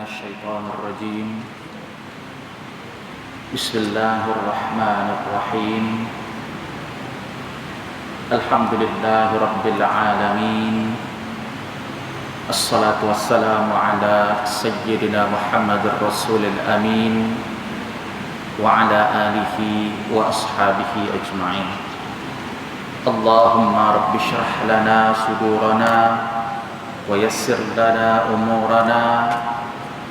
الشيطان الرجيم بسم الله الرحمن الرحيم الحمد لله رب العالمين الصلاة والسلام على سيدنا محمد الرسول الأمين وعلى آله وأصحابه أجمعين اللهم رب اشرح لنا صدورنا ويسر لنا أمورنا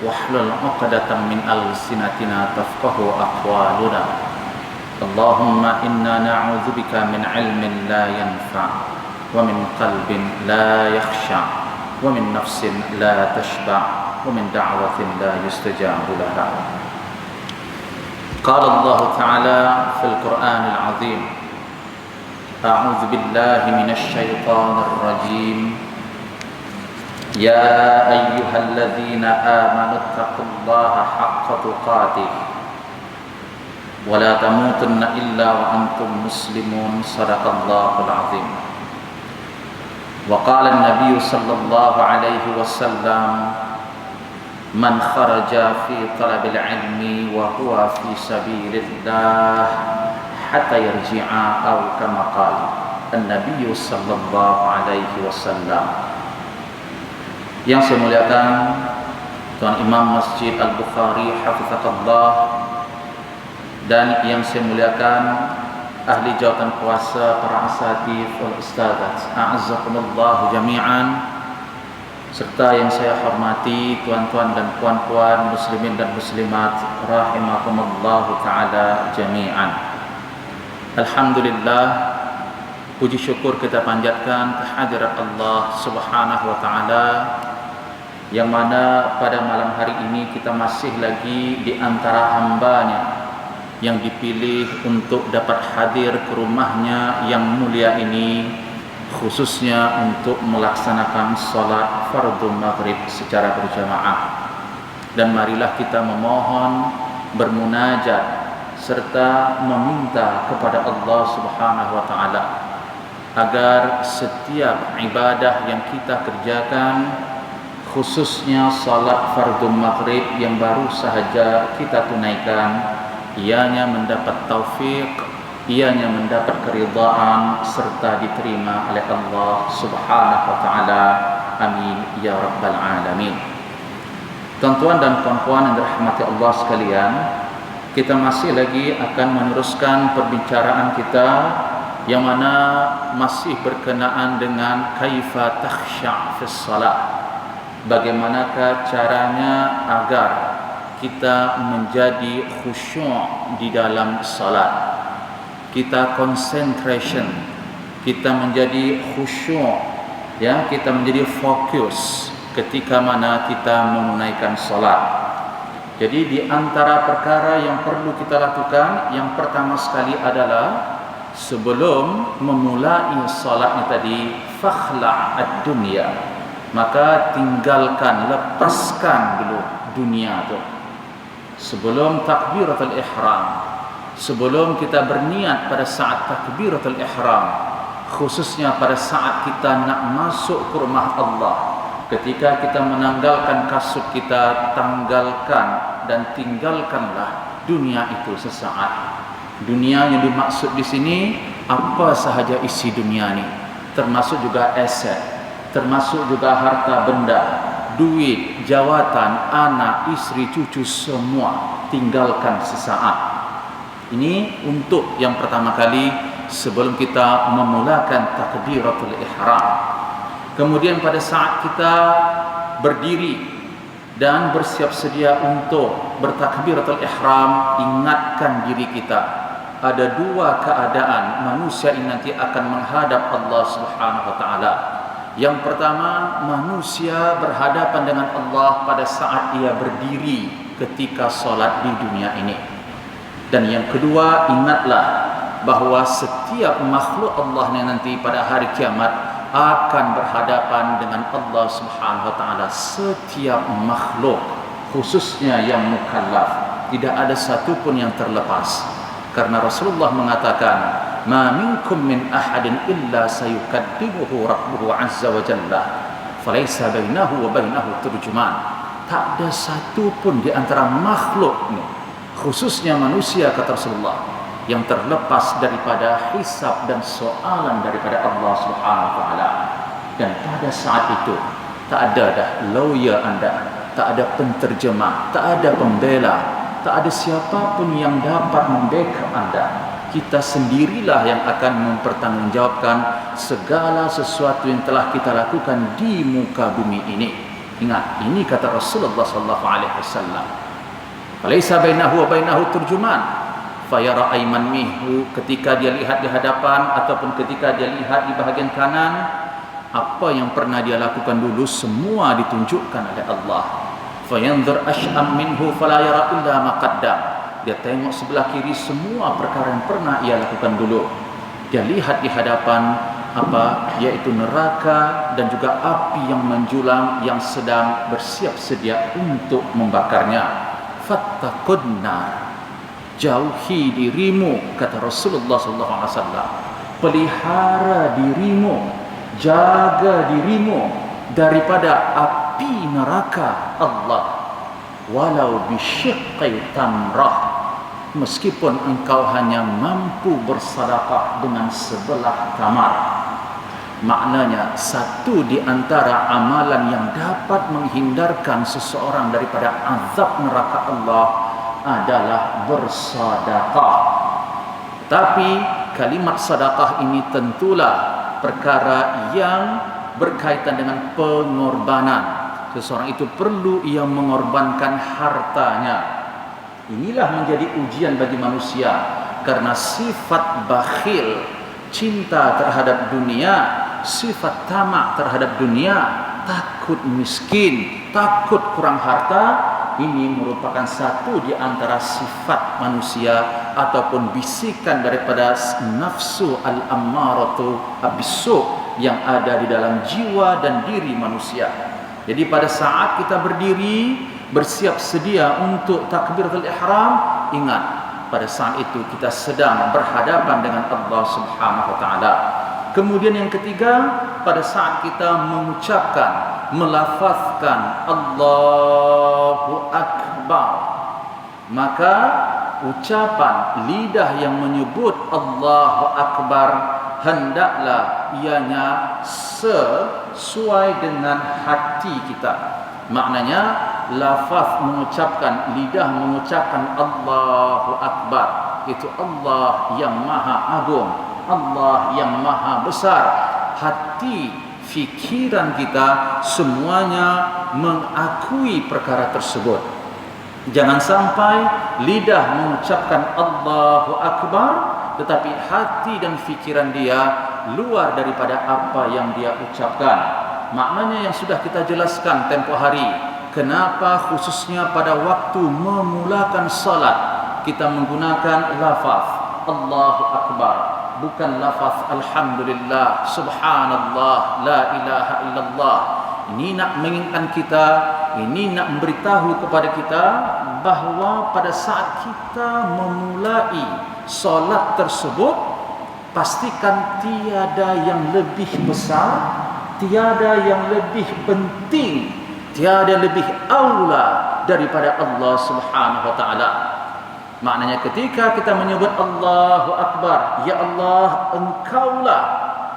واحلل عقدة من ألسنتنا تفقه أقوالنا اللهم إنا نعوذ بك من علم لا ينفع ومن قلب لا يخشع ومن نفس لا تشبع ومن دعوة لا يستجاب لها قال الله تعالى في القرآن العظيم أعوذ بالله من الشيطان الرجيم يا أيها الذين آمنوا اتقوا الله حق تقاته ولا تموتن إلا وأنتم مسلمون صدق الله العظيم وقال النبي صلى الله عليه وسلم من خرج في طلب العلم وهو في سبيل الله حتى يرجع أو كما قال النبي صلى الله عليه وسلم. Yang saya muliakan Tuan Imam Masjid Al-Bukhari Hafizahullah, dan yang saya muliakan ahli jawatan kuasa, para asatidz wal ustadzat, a'azzakumullah jami'an, serta yang saya hormati tuan-tuan dan puan-puan muslimin dan muslimat rahimakumullah taala jami'an. Alhamdulillah, puji syukur kita panjatkan kehadirat Allah Subhanahu wa taala, yang mana pada malam hari ini kita masih lagi di antara hamba-Nya yang dipilih untuk dapat hadir ke rumahnya yang mulia ini, khususnya untuk melaksanakan salat fardhu maghrib secara berjamaah. Dan marilah kita memohon, bermunajat serta meminta kepada Allah Subhanahu wa taala agar setiap ibadah yang kita kerjakan, khususnya salat fardhu maghrib yang baru sahaja kita tunaikan, ianya mendapat taufik, ianya mendapat keridhaan serta diterima oleh Allah Subhanahu wa taala. Amin ya rabbal alamin. Tuan-tuan dan puan-puan yang dirahmati Allah sekalian, kita masih lagi akan meneruskan perbincangan kita yang mana masih berkenaan dengan kaifa takhsha' fi shalah. Bagaimanakah caranya agar kita menjadi khusyuk di dalam salat, kita concentration, kita menjadi khusyuk, ya, kita menjadi fokus ketika mana kita menunaikan salat. Jadi di antara perkara yang perlu kita lakukan, yang pertama sekali adalah sebelum memulai salatnya tadi, fakhla' ad-dunya, maka tinggalkan, lepaskan dulu dunia tu. Sebelum takbiratul ihram, sebelum kita berniat pada saat takbiratul ihram, khususnya pada saat kita nak masuk ke rumah Allah, ketika kita menanggalkan kasut kita, tanggalkan dan tinggalkanlah dunia itu sesaat. Dunia yang dimaksud di sini apa sahaja isi dunia ni, termasuk juga aset, termasuk juga harta benda, duit, jawatan, anak, istri, cucu, semua tinggalkan sesaat. Ini untuk yang pertama kali sebelum kita memulakan takbiratul ihram. Kemudian pada saat kita berdiri dan bersiap sedia untuk bertakbiratul ihram, ingatkan diri kita ada dua keadaan manusia ini nanti akan menghadap Allah Subhanahu wa taala. Yang pertama, manusia berhadapan dengan Allah pada saat ia berdiri ketika solat di dunia ini. Dan yang kedua, ingatlah bahawa setiap makhluk Allah yang nanti pada hari kiamat akan berhadapan dengan Allah Subhanahu wa taala. Setiap makhluk, khususnya yang mukallaf, tidak ada satu pun yang terlepas. Karena Rasulullah mengatakan, ma minkum min ahadin illa sayukaddimuhu rabbuhu azza wa jalla falaysa bainahu wa bainahu turjuman. tak ada satu pun di antara makhluk ini, khususnya manusia kata Rasulullah, yang terlepas daripada hisab dan soalan daripada Allah Subhanahu wa taala. Dan pada saat itu tak ada dah lawyer anda, tak ada penterjemah, tak ada pembela, tak ada siapapun yang dapat membackup anda. Kita sendirilah yang akan mempertanggungjawabkan segala sesuatu yang telah kita lakukan di muka bumi ini. Ingat, ini kata Rasulullah sallallahu alaihi wasallam. Falaisa bainahu wa bainahu turjuman. Fayara ayman minhu, ketika dia lihat di hadapan ataupun ketika dia lihat di bahagian kanan, apa yang pernah dia lakukan dulu semua ditunjukkan oleh Allah. Fayanzur ash'am minhu fala yara illa ma qaddam. Dia tengok sebelah kiri semua perkara yang pernah ia lakukan dulu. Dia lihat di hadapan apa, yaitu neraka dan juga api yang menjulang yang sedang bersiap sedia untuk membakarnya. Fattaqun nar, jauhi dirimu kata Rasulullah sallallahu alaihi wasallam. Pelihara dirimu, jaga dirimu daripada api neraka Allah, walau bisyiqqi tamrah, meskipun engkau hanya mampu bersedekah dengan sebelah tamar. Maknanya satu di antara amalan yang dapat menghindarkan seseorang daripada azab neraka Allah adalah bersedekah. Tapi kalimat sedekah ini tentulah perkara yang berkaitan dengan pengorbanan. Seseorang itu perlu ia mengorbankan hartanya. Inilah menjadi ujian bagi manusia, karena sifat bakhil, cinta terhadap dunia, sifat tamak terhadap dunia, takut miskin, takut kurang harta, ini merupakan satu di antara sifat manusia ataupun bisikan daripada nafsu al-ammaratu bisu yang ada di dalam jiwa dan diri manusia. Jadi pada saat kita berdiri bersiap sedia untuk takbiratul ihram, ingat pada saat itu kita sedang berhadapan dengan Allah Subhanahu wa taala. Kemudian yang ketiga, pada saat kita mengucapkan, melafazkan Allahu Akbar, maka ucapan lidah yang menyebut Allahu Akbar hendaklah ianya sesuai dengan hati kita. Maknanya lafaz mengucapkan, lidah mengucapkan Allahu Akbar, itu Allah yang maha agung, Allah yang maha besar. Hati, fikiran kita semuanya mengakui perkara tersebut. Jangan sampai lidah mengucapkan Allahu Akbar, tetapi hati dan fikiran dia luar daripada apa yang dia ucapkan. Maknanya yang sudah kita jelaskan tempoh hari, kenapa khususnya pada waktu memulakan salat kita menggunakan lafaz Allahu Akbar, bukan lafaz Alhamdulillah, Subhanallah, La ilaha illallah. Ini nak mengingatkan kita, ini nak memberitahu kepada kita bahawa pada saat kita memulai solat tersebut, pastikan tiada yang lebih besar, tiada yang lebih penting, tiada lebih aula daripada Allah Subhanahu wa taala. Maknanya ketika kita menyebut Allahu Akbar, ya Allah, Engkaulah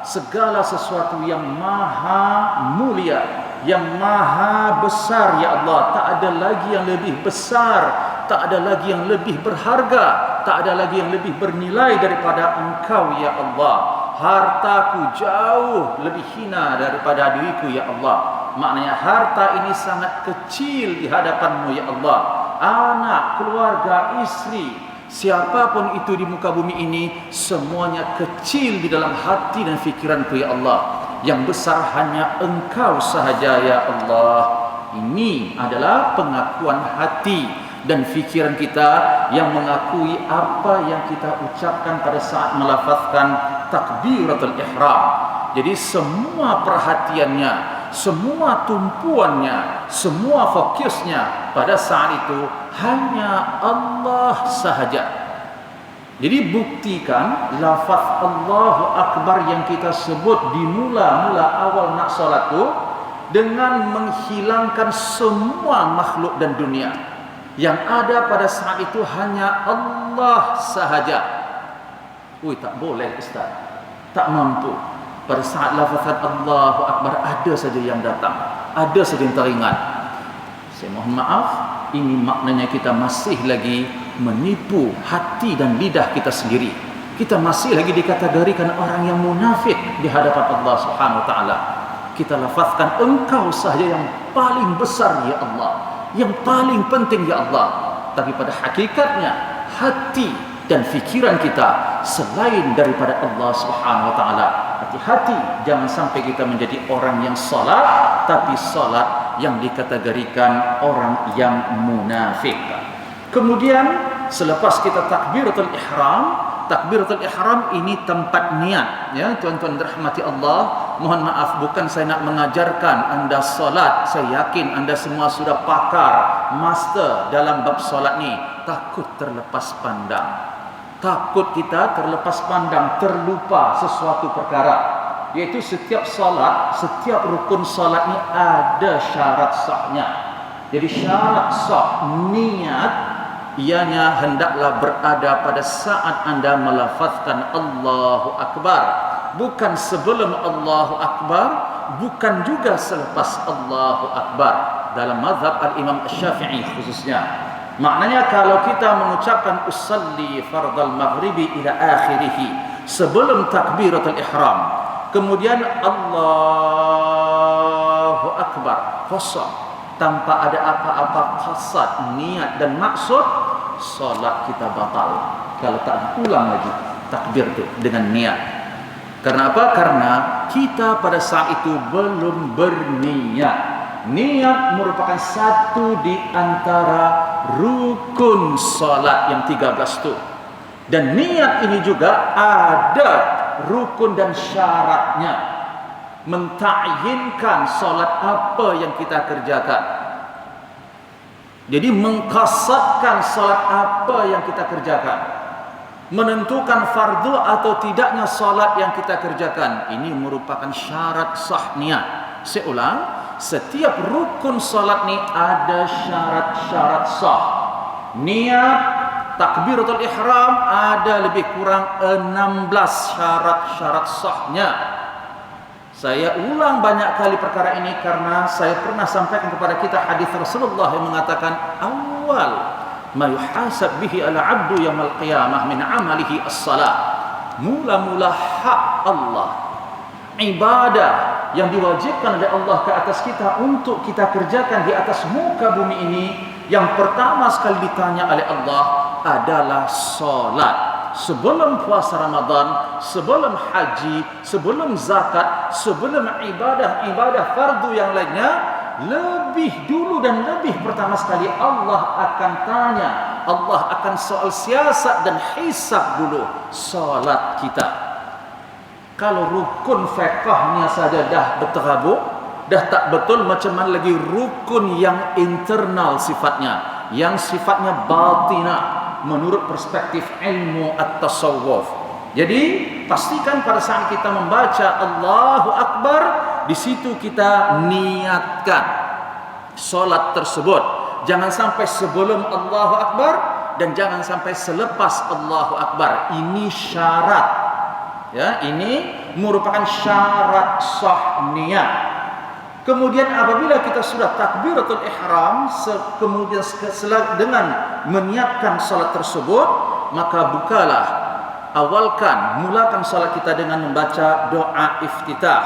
segala sesuatu yang maha mulia, yang maha besar, ya Allah. Tak ada lagi yang lebih besar, tak ada lagi yang lebih berharga, tak ada lagi yang lebih bernilai daripada Engkau, ya Allah. Hartaku jauh lebih hina daripada diriku, ya Allah. Maknanya harta ini sangat kecil di hadapan-Mu, ya Allah. Anak, keluarga, istri, siapapun itu di muka bumi ini, semuanya kecil di dalam hati dan fikiranku, ya Allah. Yang besar hanya Engkau sahaja, ya Allah. Ini adalah pengakuan hati dan fikiran kita yang mengakui apa yang kita ucapkan pada saat melafazkan takbiratul ihram. Jadi semua perhatiannya, semua tumpuannya, semua fokusnya pada saat itu hanya Allah sahaja. Jadi buktikan lafaz Allahu Akbar yang kita sebut di mula-mula awal nak solat tu, dengan menghilangkan semua makhluk dan dunia. Yang ada pada saat itu hanya Allah sahaja. Tak boleh Ustaz, tak mampu. Pada saat lafazan Allahu Akbar ada saja yang datang, ada saja yang teringat. Saya mohon maaf, ini maknanya kita masih lagi menipu hati dan lidah kita sendiri. Kita masih lagi dikategorikan orang yang munafik di hadapan Allah Subhanahu wa taala. Kita lafazkan Engkau sahaja yang paling besar ya Allah, yang paling penting ya Allah. Tapi pada hakikatnya hati dan fikiran kita selain daripada Allah Subhanahu wa taala. Hati-hati jangan sampai kita menjadi orang yang salat tapi salat yang dikategorikan orang yang munafik. Kemudian selepas kita takbiratul ihram ini tempat niat, ya tuan-tuan dirahmati Allah. Mohon maaf, bukan saya nak mengajarkan anda solat. Saya yakin anda semua sudah pakar, master dalam bab solat ni. Takut terlepas pandang, takut kita terlepas pandang, terlupa sesuatu perkara, yaitu setiap solat, setiap rukun solat ni ada syarat sahnya. Jadi syarat sah niat ianya hendaklah berada pada saat anda melafazkan Allahu Akbar, bukan sebelum Allahu Akbar, bukan juga selepas Allahu Akbar. Dalam mazhab al-Imam Syafi'i khususnya, maknanya kalau kita mengucapkan usalli fardal maghribi ila akhirih sebelum takbiratul ihram, kemudian Allahu Akbar kosong, tanpa ada apa-apa qasad, niat dan maksud, solat kita batal. Kalau tak ulang lagi takbir itu dengan niat. Karena apa? Karena kita pada saat itu belum berniat. Niat merupakan satu di antara rukun solat yang 13 itu. Dan niat ini juga ada rukun dan syaratnya, mentakyinkan solat apa yang kita kerjakan. Jadi mengqasadkan solat apa yang kita kerjakan, menentukan fardu atau tidaknya solat yang kita kerjakan, ini merupakan syarat sah niat. Saya ulang, setiap rukun solat ni ada syarat-syarat sah. Niat takbiratul ihram ada lebih kurang 16 syarat-syarat sahnya. Saya ulang banyak kali perkara ini karena saya pernah sampaikan kepada kita hadis Rasulullah yang mengatakan awal ma yuhasab bihi al-'abdu yaumil qiyamah min 'amalihi as-salat. Mula-mula hak Allah, ibadah yang diwajibkan oleh Allah ke atas kita untuk kita kerjakan di atas muka bumi ini, yang pertama sekali ditanya oleh Allah adalah salat. Sebelum puasa Ramadan, sebelum haji, sebelum zakat, sebelum ibadah-ibadah fardu yang lainnya, lebih dulu dan lebih pertama sekali Allah akan tanya, Allah akan soal siasat dan hisab dulu solat kita. Kalau rukun fiqhnya saja dah berterabuk, dah tak betul, macam mana lagi rukun yang internal sifatnya, yang sifatnya batinah menurut perspektif ilmu at-tasawuf. Jadi pastikan pada saat kita membaca Allahu Akbar, di situ kita niatkan solat tersebut. Jangan sampai sebelum Allahu Akbar dan jangan sampai selepas Allahu Akbar. Ini syarat, ya, ini merupakan syarat sah niat. Kemudian apabila kita sudah takbiratul ihram, kemudian dengan meniatkan salat tersebut, maka mulakan salat kita dengan membaca doa iftitah.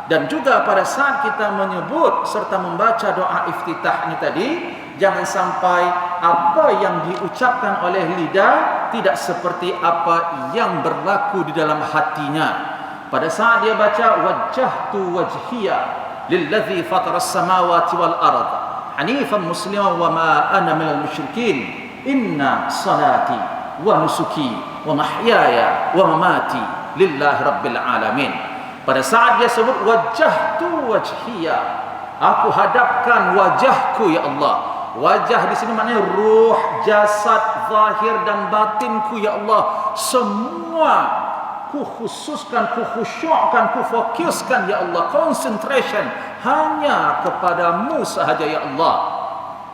Dan juga pada saat kita menyebut serta membaca doa iftitah ini tadi, jangan sampai apa yang diucapkan oleh lidah tidak seperti apa yang berlaku di dalam hatinya. Pada saat dia baca wajjahtu wajhiya lilladzi fataras samawati wal ard hanifan musliman wa ma ana minal musyrikin inna salati wa nusuki wa mahyaya wa mamati lillahi rabbil alamin. Pada saat dia sebut wajjahtu wajhiya, aku hadapkan wajahku ya Allah. Wajah di sini maknanya ruh, jasad, zahir dan batinku ya Allah. Semua ku khususkan, ku khusyukkan, ku fokuskan ya Allah, concentration hanya kepadamu sahaja ya Allah.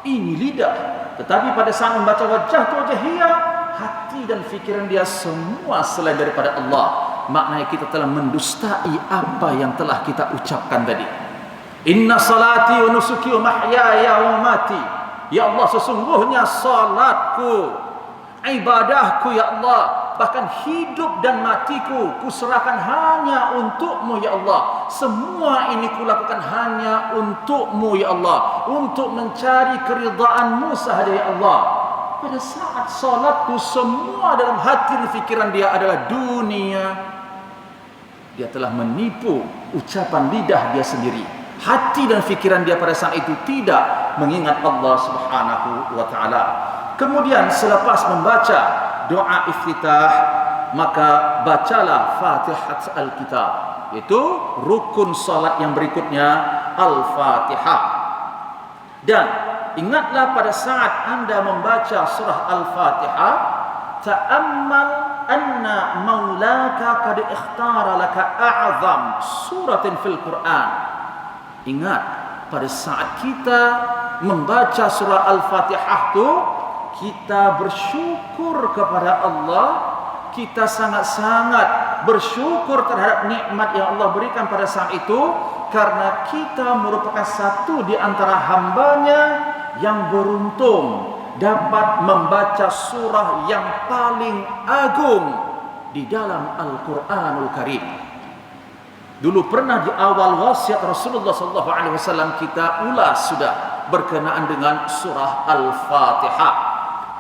Ini lidah, tetapi pada saat membaca wajah tu wajahiyah, hati dan fikiran dia semua selain daripada Allah. Maknanya kita telah mendustai apa yang telah kita ucapkan tadi. Inna salati wa nusuki wa mahyaya wa mamati, ya Allah, sesungguhnya salatku, ibadahku ya Allah, bahkan hidup dan matiku kuserahkan hanya untukmu ya Allah. Semua ini kulakukan hanya untukmu ya Allah, untuk mencari keridhaanmu sahaja ya Allah. Pada saat salatku, semua dalam hati dan fikiran dia adalah dunia, dia telah menipu ucapan lidah dia sendiri. Hati dan fikiran dia pada saat itu tidak mengingat Allah Subhanahu wa taala. Kemudian selepas membaca doa iftitah, maka bacalah Fatihat Al-Kitab, yaitu rukun salat yang berikutnya, Al-Fatihah. Dan ingatlah pada saat anda membaca surah Al-Fatihah, ta'ammal anna maulaka qad ikhtara laka a'zam suratin fil Quran. Ingat, pada saat kita membaca surah Al-Fatihah itu, kita bersyukur kepada Allah. Kita sangat-sangat bersyukur terhadap nikmat yang Allah berikan pada saat itu, karena kita merupakan satu di antara hambanya yang beruntung dapat membaca surah yang paling agung di dalam Al-Quranul Karim. Dulu pernah di awal wasiat Rasulullah SAW kita ulas sudah berkenaan dengan surah Al-Fatihah.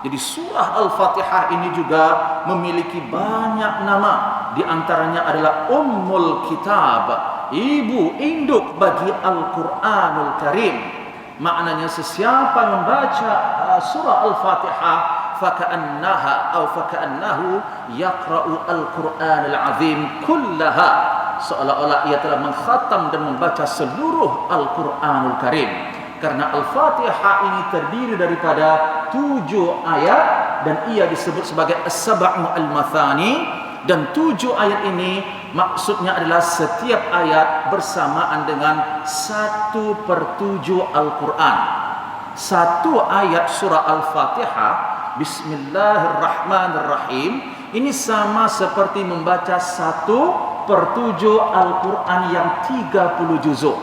Jadi surah Al-Fatihah ini juga memiliki banyak nama. Di antaranya adalah Ummul Kitab, ibu induk bagi Al-Quranul Karim. Maknanya sesiapa yang membaca surah Al-Fatihah, faka'annahu yaqra'u Al-Quranul Azim kullaha, seolah-olah ia telah mengkhatam dan membaca seluruh Al-Quranul Karim. Karena Al-Fatihah ini terdiri daripada 7 ayat, dan ia disebut sebagai As-Sab'u Al-Mathani. Dan 7 ayat ini maksudnya adalah setiap ayat bersamaan dengan 1/7 Al-Quran. Satu ayat surah Al-Fatihah, Bismillahirrahmanirrahim, ini sama seperti membaca 1/7 Al-Quran yang 30 juzuk.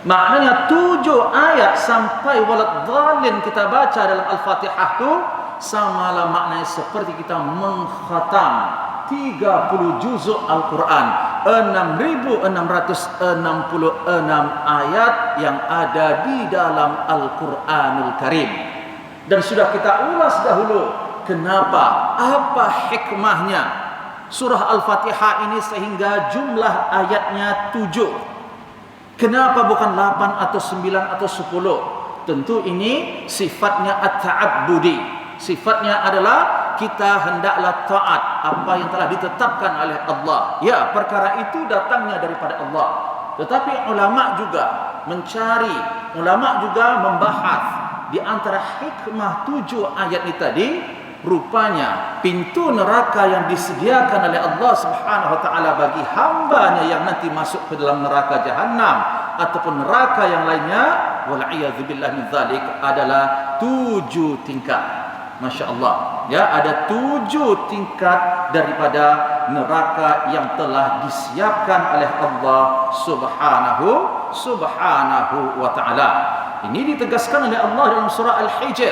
Maknanya 7 ayat sampai waladhdallin kita baca dalam Al-Fatihah itu samalah maknanya seperti kita mengkhatam 30 juzuk Al-Quran, 6.666 ayat yang ada di dalam Al-Quranul Karim. Dan sudah kita ulas dahulu kenapa, apa hikmahnya surah Al-Fatihah ini sehingga jumlah ayatnya 7. Kenapa bukan 8 atau 9 atau 10? Tentu ini sifatnya at-ta'abbudi. Sifatnya adalah kita hendaklah taat apa yang telah ditetapkan oleh Allah. Ya, perkara itu datangnya daripada Allah. Tetapi ulama juga mencari, ulama juga membahas di antara hikmah 7 ayat ini tadi, rupanya pintu neraka yang disediakan oleh Allah Subhanahu wa taala bagi hambanya yang nanti masuk ke dalam neraka jahanam ataupun neraka yang lainnya, wal a'yadzubillah min dzalik, adalah 7 tingkat. Masya Allah, ya, ada 7 tingkat daripada neraka yang telah disiapkan oleh Allah Subhanahu wa taala. Ini ditegaskan oleh Allah dalam surah Al-Hijr,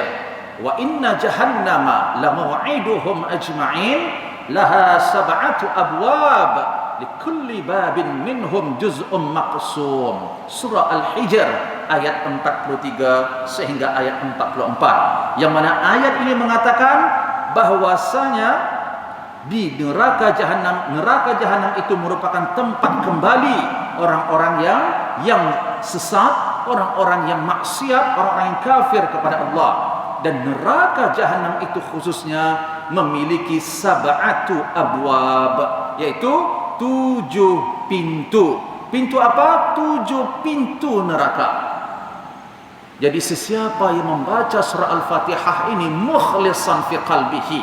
wa inna jahannama lamaw'iduhum ajma'in laha sab'atu abwab likulli babin minhum juz'un maqsum. Surah Al-Hijr ayat 43 sehingga ayat 44, yang mana ayat ini mengatakan bahwasanya di neraka jahanam itu merupakan tempat kembali orang-orang yang sesat, orang-orang yang maksiat, orang-orang yang kafir kepada Allah. Dan neraka jahanam itu khususnya memiliki sab'atu abwab, yaitu 7 pintu. Pintu apa? 7 pintu neraka. Jadi sesiapa yang membaca surah Al-Fatihah ini mukhlishan fi qalbihi,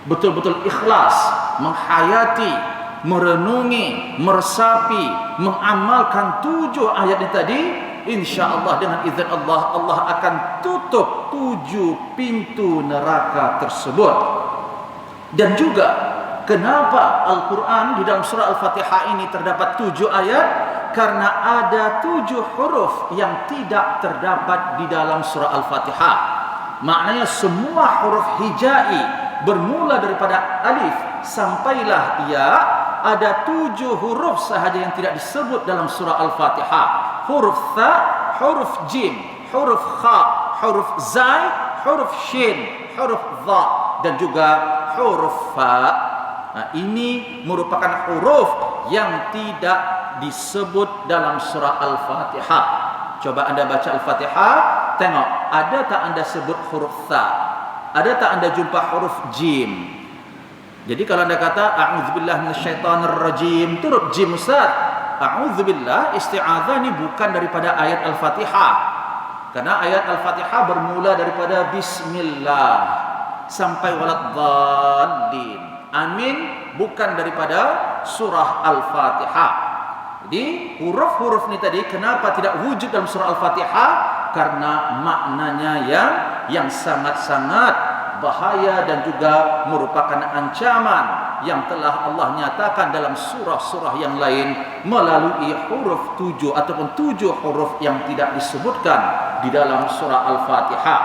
betul-betul ikhlas, menghayati, merenungi, meresapi, mengamalkan 7 ayat ini tadi, insya-Allah dengan izin Allah, Allah akan tutup 7 pintu neraka tersebut. Dan juga kenapa Al-Quran di dalam surah Al-Fatihah ini terdapat 7 ayat? Karena ada 7 huruf yang tidak terdapat di dalam surah Al-Fatihah. Maknanya semua huruf hijai bermula daripada alif sampailah ya, ada 7 huruf sahaja yang tidak disebut dalam surah Al-Fatihah. Huruf tha, huruf jim, huruf kha, huruf zai, huruf shin, huruf dha, dan juga huruf fa. Nah, ini merupakan huruf yang tidak disebut dalam surah Al-Fatihah. Coba anda baca Al-Fatihah, tengok ada tak anda sebut huruf tha, ada tak anda jumpa huruf jim. Jadi kalau anda kata a'udzubillah minasyaitonirrajim, itu huruf jim Ustaz. A'udzubillah isti'adzah ini bukan daripada ayat Al-Fatihah. Karena ayat Al-Fatihah bermula daripada bismillah sampai waladhdallin. Amin bukan daripada surah Al-Fatihah. Jadi huruf-huruf ini tadi kenapa tidak wujud dalam surah Al-Fatihah? Karena maknanya yang sangat-sangat bahaya dan juga merupakan ancaman yang telah Allah nyatakan dalam surah-surah yang lain melalui huruf 7 ataupun 7 huruf yang tidak disebutkan di dalam surah Al-Fatihah.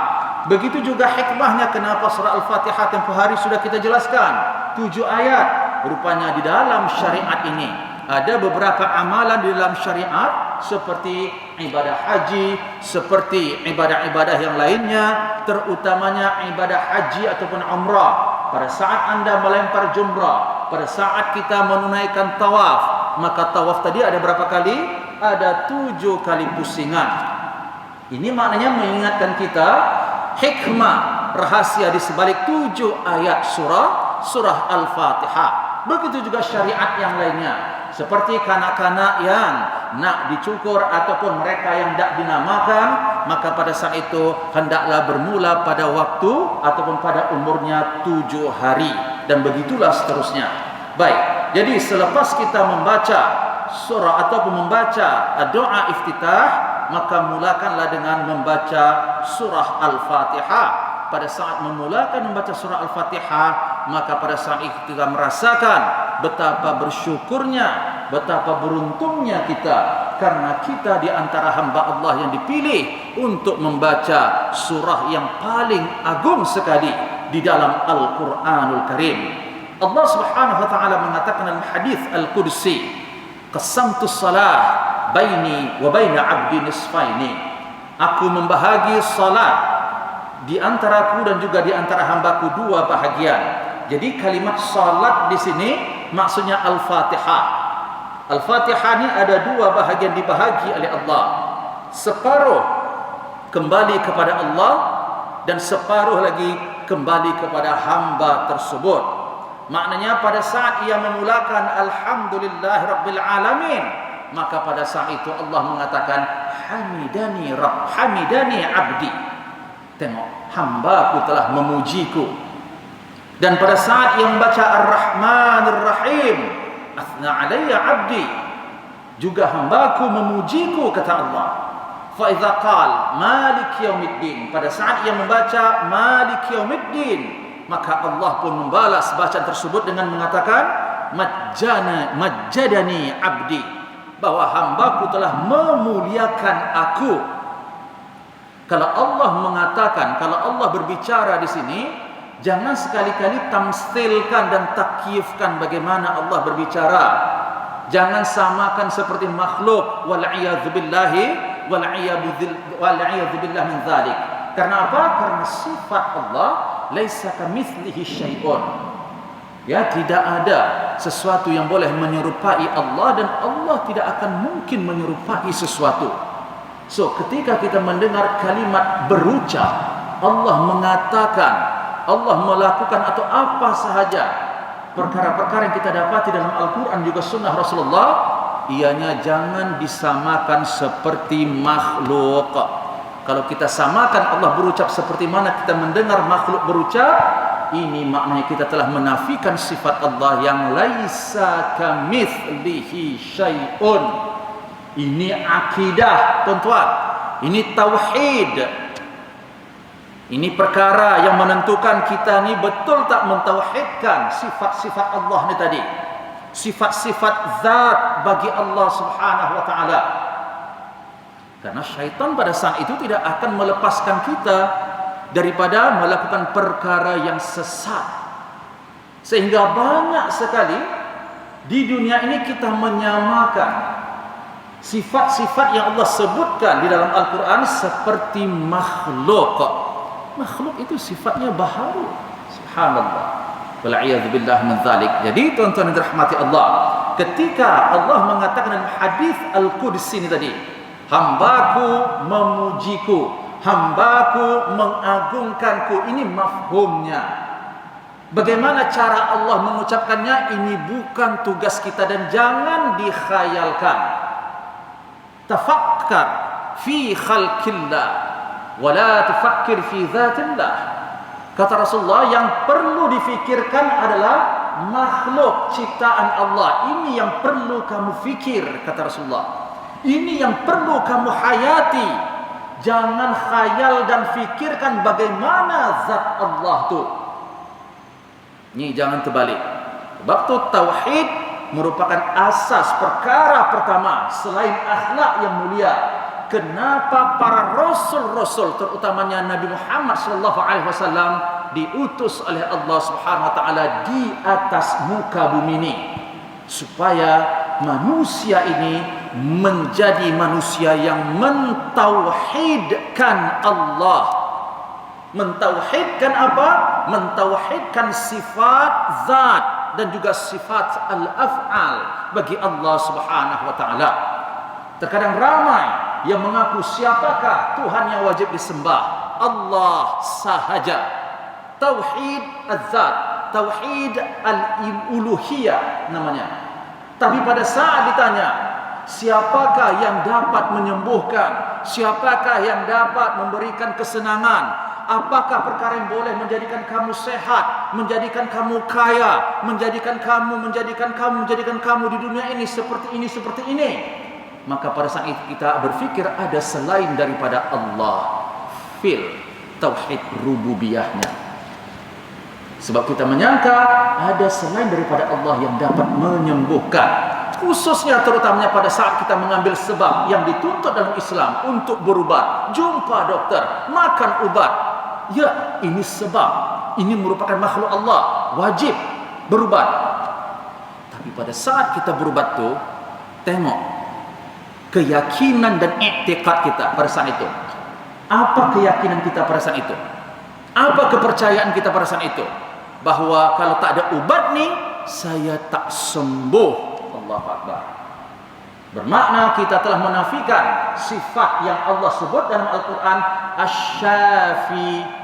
Begitu juga hikmahnya kenapa surah Al-Fatihah tempoh hari sudah kita jelaskan 7 ayat. Rupanya di dalam syariat ini ada beberapa amalan di dalam syariat seperti ibadah haji, seperti ibadah-ibadah yang lainnya, terutamanya ibadah haji ataupun umrah. Pada saat anda melempar jumrah, pada saat kita menunaikan tawaf, maka tawaf tadi ada berapa kali? Ada 7 kali pusingan. Ini maknanya mengingatkan kita hikmah rahasia di sebalik 7 ayat surah Al-Fatihah. Begitu juga syariat yang lainnya, seperti kanak-kanak yang nak dicukur ataupun mereka yang tidak dinamakan, maka pada saat itu hendaklah bermula pada waktu ataupun pada umurnya 7 hari, dan begitulah seterusnya. Baik, jadi selepas kita membaca surah ataupun membaca doa iftitah, maka mulakanlah dengan membaca surah Al-Fatihah. Pada saat memulakan membaca surah Al-Fatihah, maka pada saat itu kita merasakan betapa bersyukurnya, betapa beruntungnya kita, karena kita di antara hamba Allah yang dipilih untuk membaca surah yang paling agung sekali di dalam Al-Quranul Karim. Allah Subhanahu wa taala mengatakan dalam hadis Al-Qudsi, qasamtu salah baini wa baina 'abdi nisfaini. Aku membahagi salat di antaraku dan juga di antara hambaku 2 bahagian. Jadi kalimat salat di sini maksudnya Al-Fatihah. Al-Fatihah ini ada 2 bahagian dibahagi oleh Allah. Separuh kembali kepada Allah dan separuh lagi kembali kepada hamba tersebut. Maknanya pada saat ia memulakan Alhamdulillahirabbil alamin, maka pada saat itu Allah mengatakan hamidani rabb, hamidani abdi. Tengok, hamba-Ku telah memujiku. Dan pada saat yang membaca Ar-Rahmanir Rahim, athna alayya abdi, juga hamba-Ku memujiku, kata Allah. Fa idza qala malik yaumiddin, pada saat yang membaca malik yaumiddin, maka Allah pun membalas bacaan tersebut dengan mengatakan majjadani abdi, bahwa hamba-Ku telah memuliakan aku. Kalau Allah mengatakan, kalau Allah berbicara di sini, jangan sekali-kali tamstilkan dan takyifkan bagaimana Allah berbicara. Jangan samakan seperti makhluk, wal'iyadzu billahi wal'iyadzu billah min dzalik. Karena apa? Karena sifat Allah laisa kamitslihi syai'un. Ya, tidak ada sesuatu yang boleh menyerupai Allah, dan Allah tidak akan mungkin menyerupai sesuatu. So, ketika kita mendengar kalimat berucap, Allah mengatakan, Allah melakukan atau apa sahaja perkara-perkara yang kita dapati dalam Al-Quran juga sunnah Rasulullah, ianya jangan disamakan seperti makhluk. Kalau kita samakan Allah berucap seperti mana kita mendengar makhluk berucap, ini maknanya kita telah menafikan sifat Allah yang laisa kamitslihi syai'un. Ini akidah, tuan-tuan. Ini tauhid. Ini perkara yang menentukan kita ni betul tak mentauhidkan sifat-sifat Allah ni tadi. Sifat-sifat zat bagi Allah Subhanahu wa taala. Karena syaitan pada saat itu tidak akan melepaskan kita daripada melakukan perkara yang sesat. Sehingga banyak sekali di dunia ini kita menyamakan sifat-sifat yang Allah sebutkan di dalam Al-Quran seperti makhluk. Makhluk itu sifatnya baharu. Subhanallah. Wal'iyadzubillah min dzalik. Jadi tuan-tuan yang dirahmati Allah, ketika Allah mengatakan dalam hadis Al-Qudsi ini tadi, hambaku memujiku, hambaku mengagungkanku, ini mafhumnya. Bagaimana cara Allah mengucapkannya? Ini bukan tugas kita dan jangan dikhayalkan. Tafakkar fi khalqillah wa la tufakkir fi dzatillah. Kata Rasulullah, yang perlu difikirkan adalah makhluk ciptaan Allah. Ini yang perlu kamu fikir, kata Rasulullah. Ini yang perlu kamu hayati. Jangan khayal dan fikirkan bagaimana zat Allah tu. Ini jangan terbalik. Sebab tu tauhid merupakan asas perkara pertama selain akhlak yang mulia. Kenapa para rasul-rasul, terutamanya Nabi Muhammad SAW, diutus oleh Allah Subhanahu wa taala di atas muka bumi ini, supaya manusia ini menjadi manusia yang mentauhidkan Allah. Mentauhidkan apa? Mentauhidkan sifat zat dan juga sifat al-af'al bagi Allah Subhanahu wa taala. Terkadang ramai yang mengaku siapakah Tuhan yang wajib disembah? Allah sahaja. Tauhid az-zat, tauhid al-uluhiyah namanya. Tapi pada saat ditanya, siapakah yang dapat menyembuhkan? Siapakah yang dapat memberikan kesenangan? Apakah perkara yang boleh menjadikan kamu sehat, menjadikan kamu kaya, menjadikan kamu di dunia ini seperti ini, seperti ini? Maka pada saat itu kita berfikir ada selain daripada Allah fil tauhid rububiyahnya. Sebab kita menyangka ada selain daripada Allah yang dapat menyembuhkan. Khususnya terutamanya pada saat kita mengambil sebab yang dituntut dalam Islam untuk berubat. Jumpa dokter, makan ubat. Ya, ini sebab. Ini merupakan makhluk Allah, wajib berubat. Tapi pada saat kita berubat tu, tengok keyakinan dan i'tiqad kita pada saat itu. Apa keyakinan kita pada saat itu? Apa kepercayaan kita pada saat itu? Bahawa kalau tak ada ubat ni, saya tak sembuh. Allahu Akbar. Bermakna kita telah menafikan sifat yang Allah sebut dalam Al-Quran, Asy-Syafi,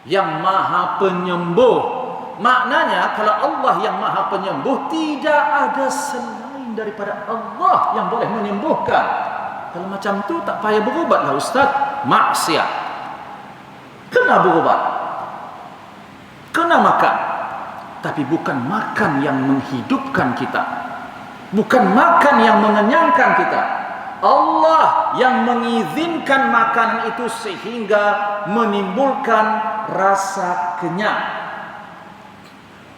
yang maha penyembuh. Maknanya kalau Allah yang maha penyembuh, tidak ada selain daripada Allah yang boleh menyembuhkan. Kalau macam tu tak payah berubatlah ustaz. Maksiat. Kena berubat, kena makan. Tapi bukan makan yang menghidupkan kita, bukan makan yang mengenyangkan kita. Allah yang mengizinkan makanan itu sehingga menimbulkan rasa kenyang.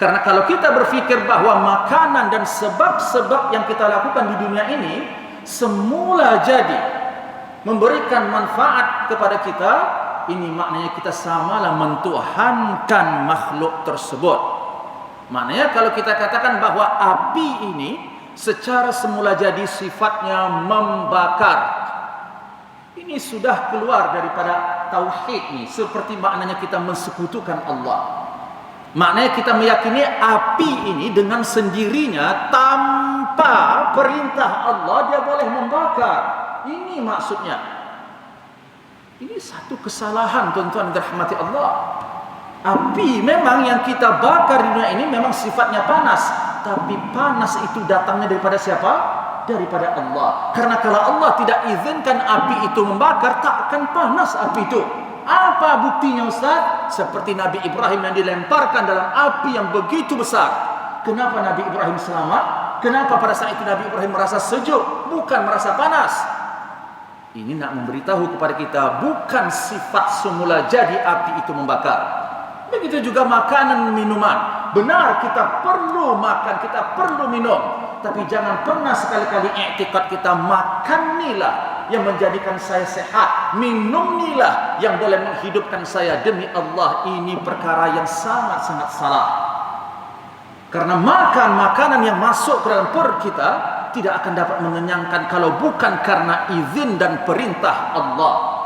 Karena kalau kita berfikir bahawa makanan dan sebab-sebab yang kita lakukan di dunia ini semula jadi memberikan manfaat kepada kita, ini maknanya kita samalah mentuhankan makhluk tersebut. Maknanya kalau kita katakan bahawa api ini secara semula jadi sifatnya membakar, ini sudah keluar daripada tauhid ni. Seperti maknanya kita mensekutukan Allah. Maknanya kita meyakini api ini dengan sendirinya tanpa perintah Allah dia boleh membakar. Ini maksudnya. Ini satu kesalahan tuan-tuan yang dirahmati Allah. Api memang yang kita bakar di dunia ini memang sifatnya panas, tapi panas itu datangnya daripada siapa? Daripada Allah. Karena kalau Allah tidak izinkan api itu membakar, tak akan panas api itu. Apa Apa buktinya Ustaz? Seperti Nabi Ibrahim yang dilemparkan dalam api yang begitu besar. Kenapa Nabi Ibrahim selamat? Kenapa pada saat itu Nabi Ibrahim merasa sejuk, bukan merasa panas? Ini nak memberitahu kepada kita, bukan sifat semula jadi api itu membakar. Begitu juga makanan dan minuman. Benar, kita perlu makan, kita perlu minum, tapi jangan pernah sekali-kali i'tikad kita makan inilah yang menjadikan saya sehat, minum inilah yang boleh menghidupkan saya. Demi Allah, ini perkara yang sangat-sangat salah. Karena makan makanan yang masuk ke dalam perut kita tidak akan dapat mengenyangkan kalau bukan karena izin dan perintah Allah.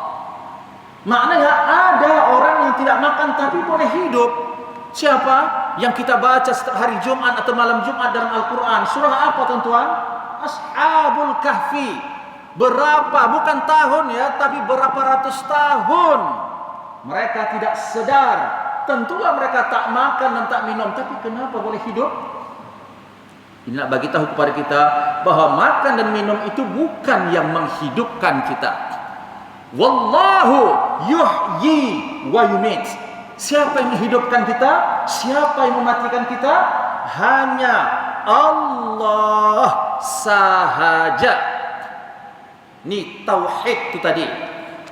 Maknanya ada orang yang tidak makan tapi boleh hidup. Siapa? Yang kita baca setiap hari Jumat atau malam Jumat dalam Al-Quran. Surah apa tuan-tuan? Ashabul Kahfi. Berapa, bukan tahun ya, tapi berapa ratus tahun mereka tidak sadar. Tentulah mereka tak makan dan tak minum, tapi kenapa boleh hidup? Ini nak bagi tahu kepada kita bahawa makan dan minum itu bukan yang menghidupkan kita. Wallahu yuhyi wa yumit. Siapa yang menghidupkan kita? Siapa yang mematikan kita? Hanya Allah sahaja. Ini tauhid itu tadi.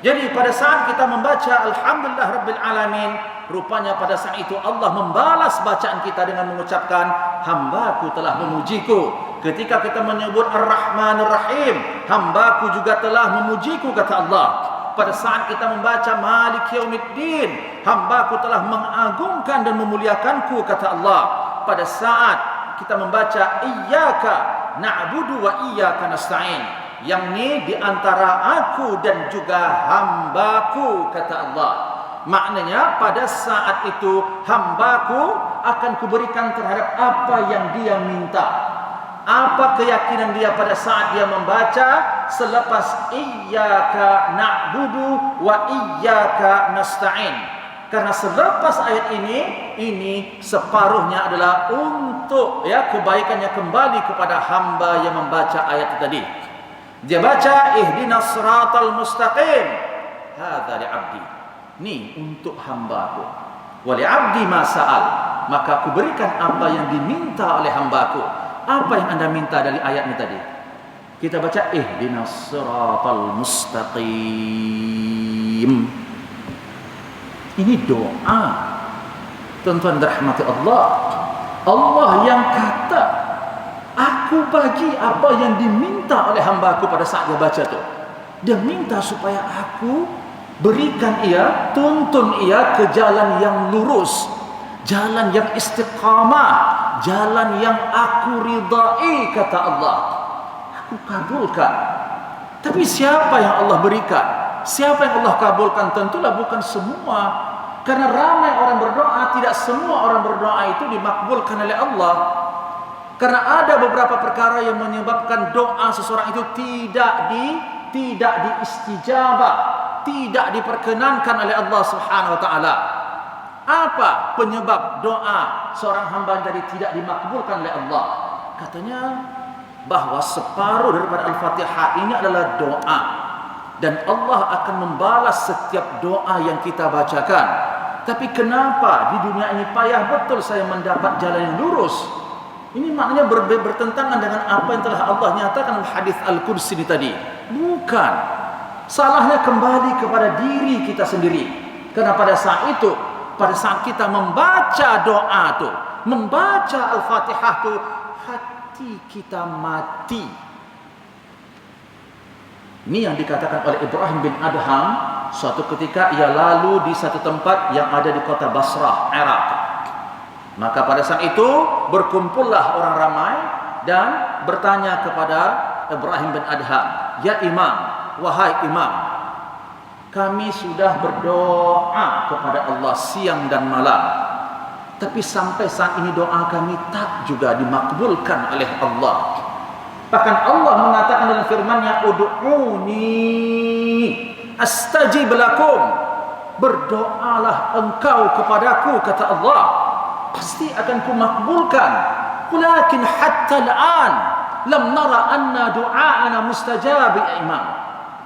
Jadi pada saat kita membaca Alhamdulillah Rabbil Alamin, rupanya pada saat itu Allah membalas bacaan kita dengan mengucapkan, hambaku telah memujiku. Ketika kita menyebut Ar-Rahman Ar-Rahim, hambaku juga telah memujiku, kata Allah. Pada saat kita membaca Malik Yaumiddin, hambaku telah mengagungkan dan memuliakanku, kata Allah. Pada saat kita membaca Iyyaka na'budu wa iyyaka nasta'in, yang ini di antara aku dan juga hambaku, kata Allah. Maknanya pada saat itu hambaku akan kuberikan terhadap apa yang dia minta. Apa keyakinan dia pada saat dia membaca selepas Iyyaka na'budu wa iyyaka nasta'in. Karena selepas ayat ini separuhnya adalah untuk kebaikannya kembali kepada hamba yang membaca ayat tadi. Dia baca ihdinas siratal mustaqim, hadza li 'abdi. Ini untuk hambaku. Wa li 'abdi ma sa'al, maka aku berikan apa yang diminta oleh hambaku. Apa yang Anda minta dari ayat ini tadi? Kita baca ihdinas siratal mustaqim. Ini doa. Tuan-tuan dirahmati Allah. Allah yang kata, aku bagi apa yang diminta oleh hambaku pada saat dia baca tu. Dia minta supaya aku berikan ia, tuntun ia ke jalan yang lurus, jalan yang istiqamah, jalan yang aku ridai, kata Allah. Aku kabulkan. Tapi siapa yang Allah berikan? Siapa yang Allah kabulkan? Tentulah bukan semua. Karena ramai orang berdoa, tidak semua orang berdoa itu dimakbulkan oleh Allah. Karena ada beberapa perkara yang menyebabkan doa seseorang itu tidak diistijabah, tidak diperkenankan oleh Allah Subhanahu wa taala. Apa penyebab doa seorang hamba tadi tidak dimakbulkan oleh Allah? Katanya bahwa separuh daripada Al-Fatihah ini adalah doa, dan Allah akan membalas setiap doa yang kita bacakan. Tapi kenapa di dunia ini payah betul saya mendapat jalan yang lurus? Ini maknanya bertentangan dengan apa yang telah Allah nyatakan dalam hadis Al-Qudsi ini tadi. Bukan. Salahnya kembali kepada diri kita sendiri. Karena pada saat itu, pada saat kita membaca doa tu, membaca Al-Fatihah tu, hati kita mati. Ini yang dikatakan oleh Ibrahim bin Adham. Suatu ketika ia lalu di satu tempat yang ada di kota Basrah, Iraq. Maka pada saat itu berkumpullah orang ramai dan bertanya kepada Ibrahim bin Adham, "Ya Imam, wahai Imam, kami sudah berdoa kepada Allah siang dan malam, tapi sampai saat ini doa kami tak juga dimakbulkan oleh Allah. Bahkan Allah mengatakan dalam firman-Nya, ud'uni astajib lakum. Berdoalah engkau kepadaku, kata Allah, pasti akan kumakbulkan. Walakin hatta al'an lam nara anna du'aana mustajab, ya Imam.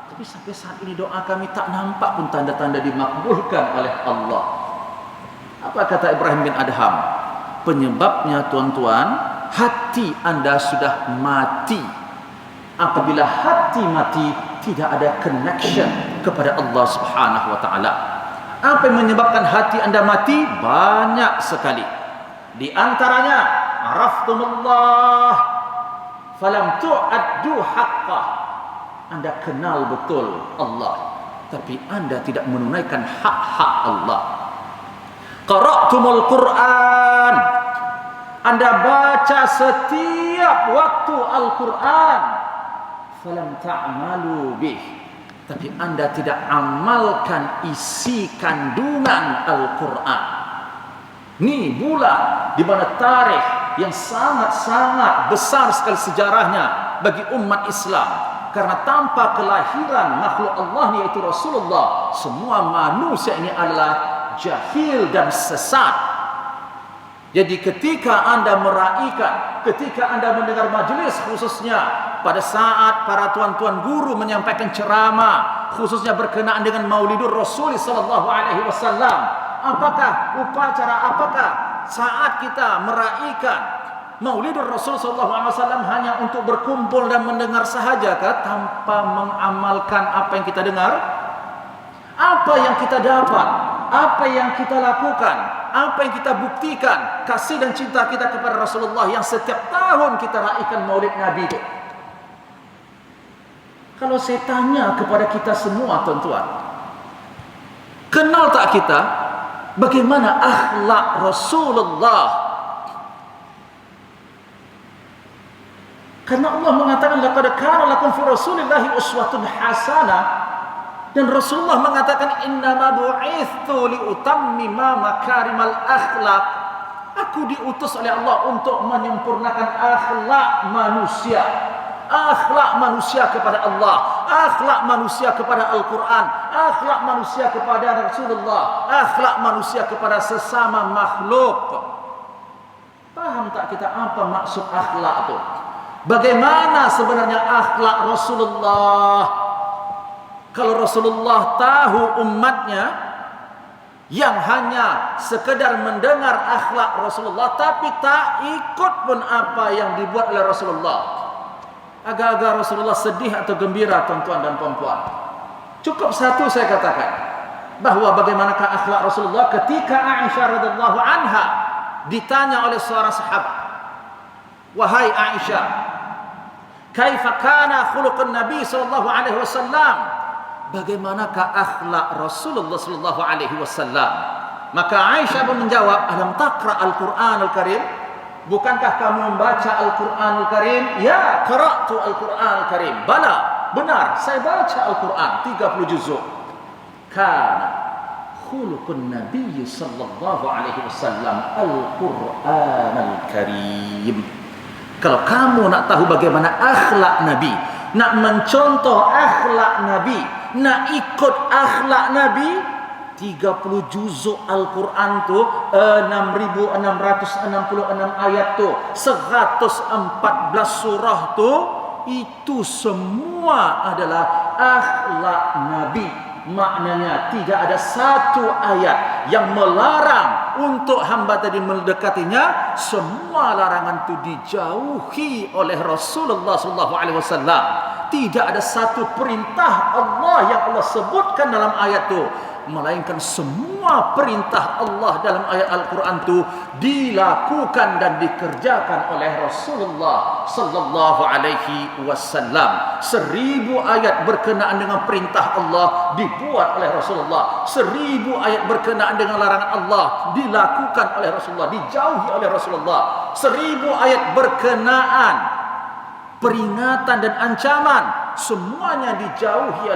Tapi sampai saat ini doa kami tak nampak pun tanda-tanda dimakbulkan oleh Allah. Apa kata Ibrahim bin Adham? Penyebabnya tuan-tuan, hati anda sudah mati. Apabila hati mati, tidak ada connection kepada Allah Subhanahu wa taala. Apa yang menyebabkan hati anda mati? Banyak sekali. Di antaranya, araftumullah falam tu'addu haqqah. Anda kenal betul Allah, tapi anda tidak menunaikan hak-hak Allah. Qara'tumul Quran, anda baca setiap waktu Al-Quran, falam ta'malu bih, tapi anda tidak amalkan isi kandungan Al-Quran. Ini bulan di mana tarikh yang sangat-sangat besar sekali sejarahnya bagi umat Islam. Karena tanpa kelahiran makhluk Allah yaitu Rasulullah, semua manusia ini adalah jahil dan sesat. Jadi ketika anda meraihkan, ketika anda mendengar majlis, khususnya pada saat para tuan-tuan guru menyampaikan ceramah, khususnya berkenaan dengan Maulidur Rasul sallallahu alaihi wasallam, apakah upacara, apakah saat kita meraihkan Maulidur Rasul sallallahu alaihi wasallam hanya untuk berkumpul dan mendengar sahajakah tanpa mengamalkan apa yang kita dengar? Apa yang kita dapat? Apa yang kita lakukan? Apa yang kita buktikan kasih dan cinta kita kepada Rasulullah yang setiap tahun kita raihkan Maulid Nabi itu? Kalau saya tanya kepada kita semua tuan-tuan, kenal tak kita bagaimana akhlak Rasulullah? Karena Allah mengatakan laqad kana lakum fi Rasulillahi uswatun hasanah, dan Rasulullah mengatakan innama bu'itsu liutammima makarimal akhlak. Aku diutus oleh Allah untuk menyempurnakan akhlak manusia. Akhlak manusia kepada Allah, akhlak manusia kepada Al-Quran, akhlak manusia kepada Rasulullah, akhlak manusia kepada sesama makhluk. Paham tak kita apa maksud akhlak itu? Bagaimana sebenarnya akhlak Rasulullah? Kalau Rasulullah tahu umatnya yang hanya sekedar mendengar akhlak Rasulullah tapi tak ikut pun apa yang dibuat oleh Rasulullah, agak-agak Rasulullah sedih atau gembira tuan-tuan dan puan-puan? Cukup satu saya katakan, bahwa bagaimanakah akhlak Rasulullah ketika Aisyah radhiyallahu anha ditanya oleh seorang sahabat, wahai Aisyah, kaifa kana khuluqun Nabi sallallahu alaihi wasallam? Bagaimanakah akhlak Rasulullah sallallahu alaihi wasallam? Maka Aisyah pun menjawab, alam taqra al-Qur'anul Karim? Bukankah kamu membaca Al-Qur'anul Karim? Ya, qara'tu Al-Qur'anul Karim. Bala, benar, saya baca Al-Qur'an 30 juzuk. Kana khuluqun Nabi sallallahu alaihi wasallam Al-Qur'anul Karim. Kalau kamu nak tahu bagaimana akhlak Nabi, nak mencontoh akhlak Nabi, nak ikut akhlak Nabi, 30 juzuk Al-Quran tu, 6.666 ayat tu, 114 surah tu, itu semua adalah akhlak Nabi. Maknanya tidak ada satu ayat yang melarang untuk hamba tadi mendekatinya. Semua larangan itu dijauhi oleh Rasulullah SAW. Tidak ada satu perintah Allah yang Allah sebutkan dalam ayat itu, melainkan semua perintah Allah dalam ayat Al-Quran itu dilakukan dan dikerjakan oleh Rasulullah sallallahu alaihi wasallam. 1000 ayat berkenaan dengan perintah Allah dibuat oleh Rasulullah. 1000 ayat berkenaan dengan larangan Allah dilakukan oleh Rasulullah, dijauhi oleh Rasulullah. 1000 ayat berkenaan peringatan dan ancaman, semuanya dijauhi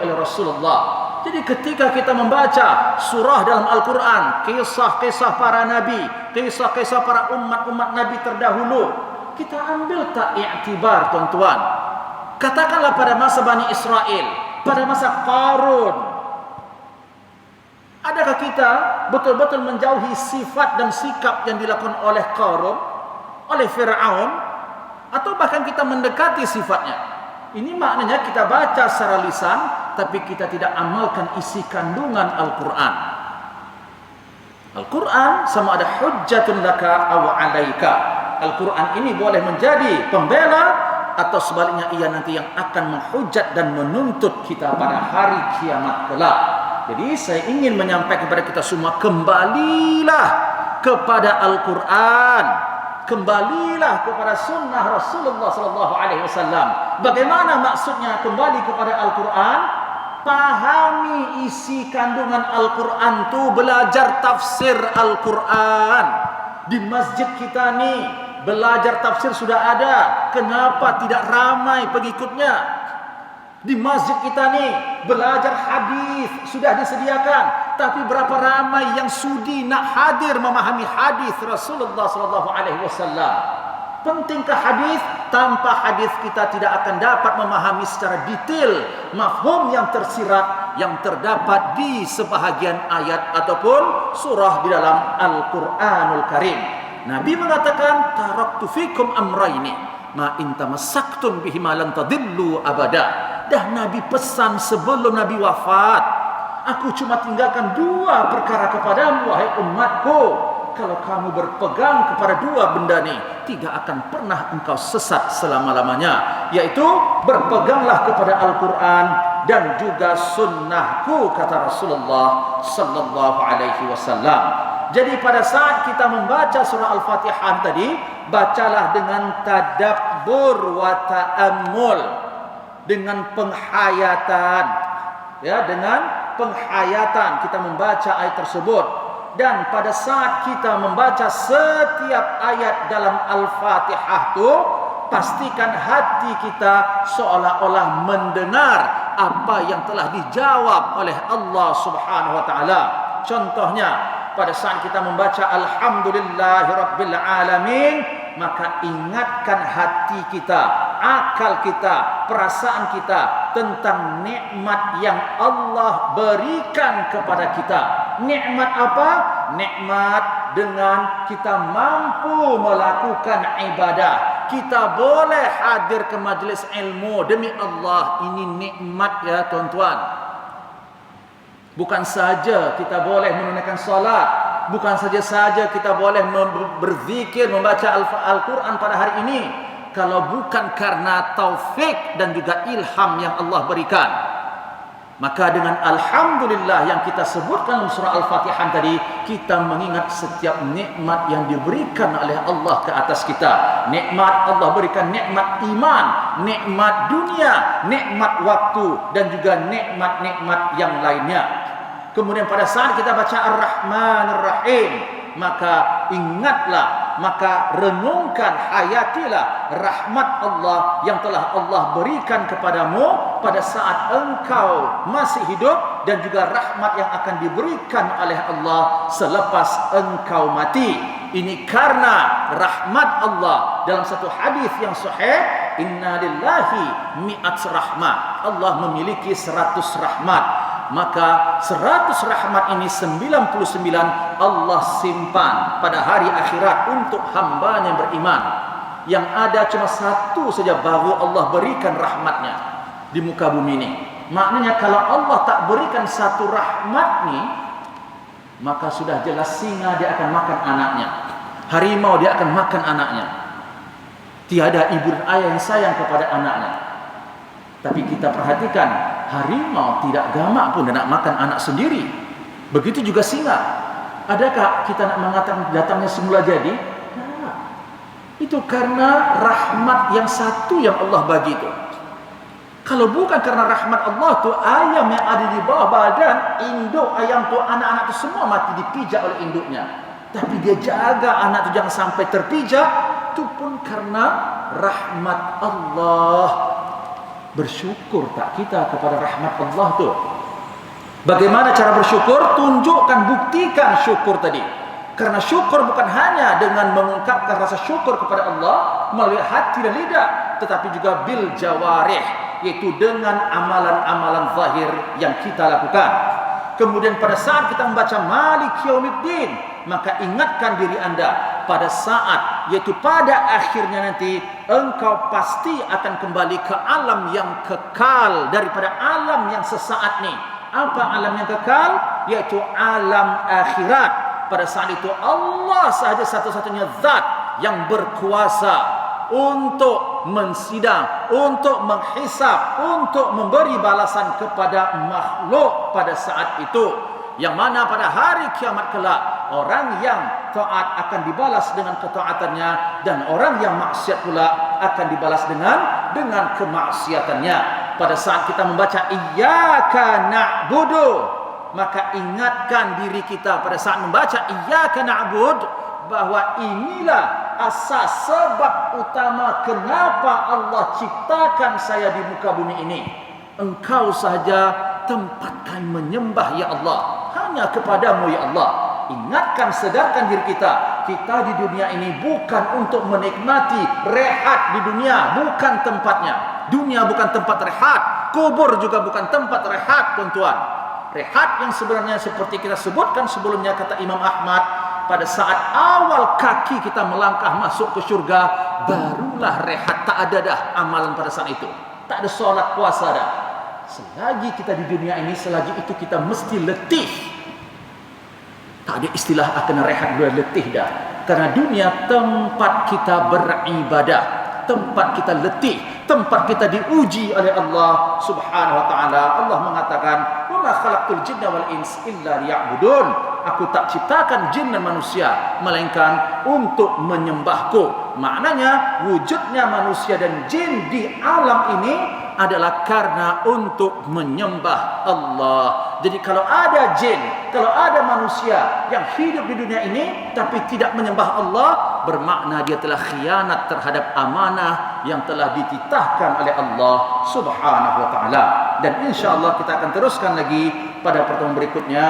oleh Rasulullah. Jadi ketika kita membaca surah dalam Al-Quran, kisah-kisah para nabi, kisah-kisah para umat-umat nabi terdahulu, kita ambil tak iktibar tuan-tuan. Katakanlah pada masa Bani Israel, pada masa Qarun, adakah kita betul-betul menjauhi sifat dan sikap yang dilakukan oleh Qarun, oleh Fir'aun, atau bahkan kita mendekati sifatnya? Ini maknanya kita baca secara lisan, tapi kita tidak amalkan isi kandungan Al-Quran. Al-Quran sama ada hujjatun laka aw alaika. Al-Quran ini boleh menjadi pembela, atau sebaliknya ia nanti yang akan menghujat dan menuntut kita pada hari kiamat kelak. Jadi saya ingin menyampaikan kepada kita semua, kembalilah kepada Al-Quran, kembalilah kepada sunnah Rasulullah SAW. Bagaimana maksudnya kembali kepada Al-Quran? Pahami isi kandungan Al-Quran tu, belajar tafsir Al-Quran. Di masjid kita ni belajar tafsir sudah ada, kenapa tidak ramai pengikutnya? Di masjid kita ni belajar hadis sudah disediakan, tapi berapa ramai yang sudi nak hadir memahami hadis Rasulullah SAW? Pentingkah hadis? Tanpa hadis kita tidak akan dapat memahami secara detail mafhum yang tersirat yang terdapat di sebahagian ayat ataupun surah di dalam Al-Quranul Karim. Nabi mengatakan, taraktu fikum amraini ma in tamassaktum bihima lan tadillu abada. Dah Nabi pesan sebelum Nabi wafat, aku cuma tinggalkan dua perkara kepadamu wahai umatku. Kalau kamu berpegang kepada dua benda ni, tidak akan pernah engkau sesat selama-lamanya, yaitu berpeganglah kepada Al-Quran dan juga sunnahku, kata Rasulullah sallallahu alaihi wasallam. Jadi pada saat kita membaca surah Al-Fatihah tadi, bacalah dengan tadabbur wa ta'ammul, dengan penghayatan, ya, dengan penghayatan kita membaca ayat tersebut. Dan pada saat kita membaca setiap ayat dalam Al-Fatihah itu, pastikan hati kita seolah-olah mendengar apa yang telah dijawab oleh Allah Subhanahu wa taala. Contohnya, pada saat kita membaca Alhamdulillahirabbil alamin, maka ingatkan hati kita, akal kita, perasaan kita tentang nikmat yang Allah berikan kepada kita. Nikmat apa? Nikmat dengan kita mampu melakukan ibadah. Kita boleh hadir ke majlis ilmu. Demi Allah, ini nikmat ya tuan-tuan. Bukan saja kita boleh menunaikan salat, bukan saja kita boleh berzikir, membaca Al-Quran pada hari ini, kalau bukan karena taufik dan juga ilham yang Allah berikan. Maka dengan Alhamdulillah yang kita sebutkan dalam surah Al-Fatihah tadi, kita mengingat setiap nikmat yang diberikan oleh Allah ke atas kita. Nikmat Allah berikan, nikmat iman, nikmat dunia, nikmat waktu, dan juga nikmat-nikmat yang lainnya. Kemudian pada saat kita baca Ar-Rahman Ar-Rahim, maka ingatlah, maka renungkan, hayatilah rahmat Allah yang telah Allah berikan kepadamu pada saat engkau masih hidup, dan juga rahmat yang akan diberikan oleh Allah selepas engkau mati. Ini karena rahmat Allah. Dalam satu hadis yang sahih, inna lillahi mi'at rahmat, Allah memiliki 100 rahmat. Maka 100 rahmat ini 99 Allah simpan pada hari akhirat untuk hambanya yang beriman. Yang ada cuma satu saja baru Allah berikan rahmatnya di muka bumi ini. Maknanya kalau Allah tak berikan satu rahmat ni, maka sudah jelas singa dia akan makan anaknya, harimau dia akan makan anaknya. Tiada ibu dan ayah yang sayang kepada anaknya. Tapi kita perhatikan, harimau tidak gamak pun dia nak makan anak sendiri. Begitu juga singa. Adakah kita nak mengatakan datangnya semula jadi? Nah, itu karena rahmat yang satu yang Allah bagi itu. Kalau bukan karena rahmat Allah tu, ayam yang ada di bawah badan induk ayam tu, anak-anak tu semua mati dipijak oleh induknya. Tapi dia jaga anak tu jangan sampai terpijak. Itu pun karena rahmat Allah. Bersyukur tak kita kepada rahmat Allah tu? Bagaimana cara bersyukur? Tunjukkan, buktikan syukur tadi. Karena syukur bukan hanya dengan mengungkapkan rasa syukur kepada Allah melalui hati dan lidah, tetapi juga bil jawarih, yaitu dengan amalan-amalan zahir yang kita lakukan. Kemudian pada saat kita membaca Malik Yaumiddin, maka ingatkan diri anda, pada saat, yaitu pada akhirnya nanti engkau pasti akan kembali ke alam yang kekal daripada alam yang sesaat ni. Apa alam yang kekal? Yaitu alam akhirat. Pada saat itu Allah sahaja satu-satunya zat yang berkuasa untuk mensidang, untuk menghisap, untuk memberi balasan kepada makhluk pada saat itu. Yang mana pada hari kiamat kelak, orang yang taat akan dibalas dengan ketaatannya, dan orang yang maksiat pula akan dibalas dengan kemaksiatannya. Pada saat kita membaca iyyaka na'budu, maka ingatkan diri kita pada saat membaca iyyaka na'bud bahwa inilah asas sebab utama kenapa Allah ciptakan saya di muka bumi ini. Engkau sahaja tempatkan menyembah ya Allah, hanya kepadamu ya Allah. Ingatkan, sedarkan diri kita, kita di dunia ini bukan untuk menikmati rehat di dunia, bukan tempatnya. Dunia bukan tempat rehat, kubur juga bukan tempat rehat, tuan-tuan. Rehat yang sebenarnya seperti kita sebutkan sebelumnya, kata Imam Ahmad, pada saat awal kaki kita melangkah masuk ke syurga, barulah rehat. Tak ada dah amalan pada saat itu, tak ada solat puasa dah. Selagi kita di dunia ini, selagi itu kita mesti letih. Tak ada istilah akan rehat dua letih dah. Karena dunia tempat kita beribadah, tempat kita letih, tempat kita diuji oleh Allah Subhanahu wa taala. Allah mengatakan, "Wa ma khalaqtul jinna wal ins illa liya'budun." Aku tak ciptakan jin dan manusia melainkan untuk menyembahku. Maknanya wujudnya manusia dan jin di alam ini adalah karena untuk menyembah Allah. Jadi kalau ada jin, kalau ada manusia yang hidup di dunia ini tapi tidak menyembah Allah, bermakna dia telah khianat terhadap amanah yang telah dititahkan oleh Allah Subhanahu wa taala. Dan insya-Allah kita akan teruskan lagi pada pertemuan berikutnya,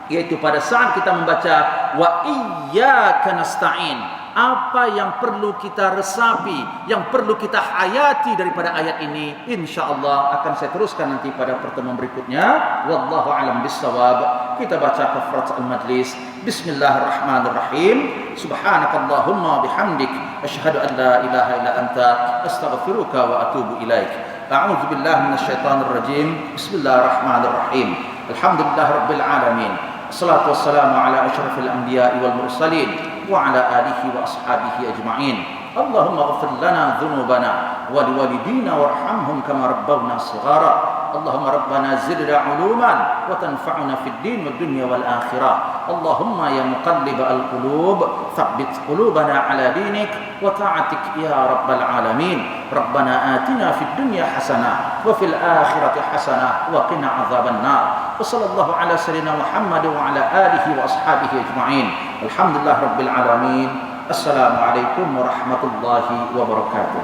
yaitu pada saat kita membaca wa iyyaka nasta'in. Apa yang perlu kita resapi, yang perlu kita hayati daripada ayat ini, insya-Allah akan saya teruskan nanti pada pertemuan berikutnya. Wallahu a'lam bissawab. Kita baca kafarat al-majlis. Bismillahirrahmanirrahim. Subhanakallahumma bihamdik asyhadu an la ilaha illa anta astaghfiruka wa atubu ilaik. A'udzu billahi minasyaitonir rajim. Bismillahirrahmanirrahim. Alhamdulillahirabbil alamin. Wassalatu wassalamu ala asyrafil anbiya'i wal mursalin wa ala alihi wa ashabihi ajma'in. Allahumma ighfir lana dhunubana wa liwalidina warhamhum kama rabbawna shighara. Allahumma rabbana zidna 'uluman wa tanfa'una fid din wad dunya wal akhirah. Allahumma ya muqallibal qulub tsabbit qulubana ala dinik wa ta'atik ya rabbal alamin. Rabbana atina fid dunya hasanah wa fil akhirati hasanah wa qina adzaban nar. Wa sallallahu ala sayyidina Muhammad wa ala alihi wa ashabihi ajma'in. Alhamdulillah rabbil alamin. Assalamualaikum warahmatullahi wabarakatuh.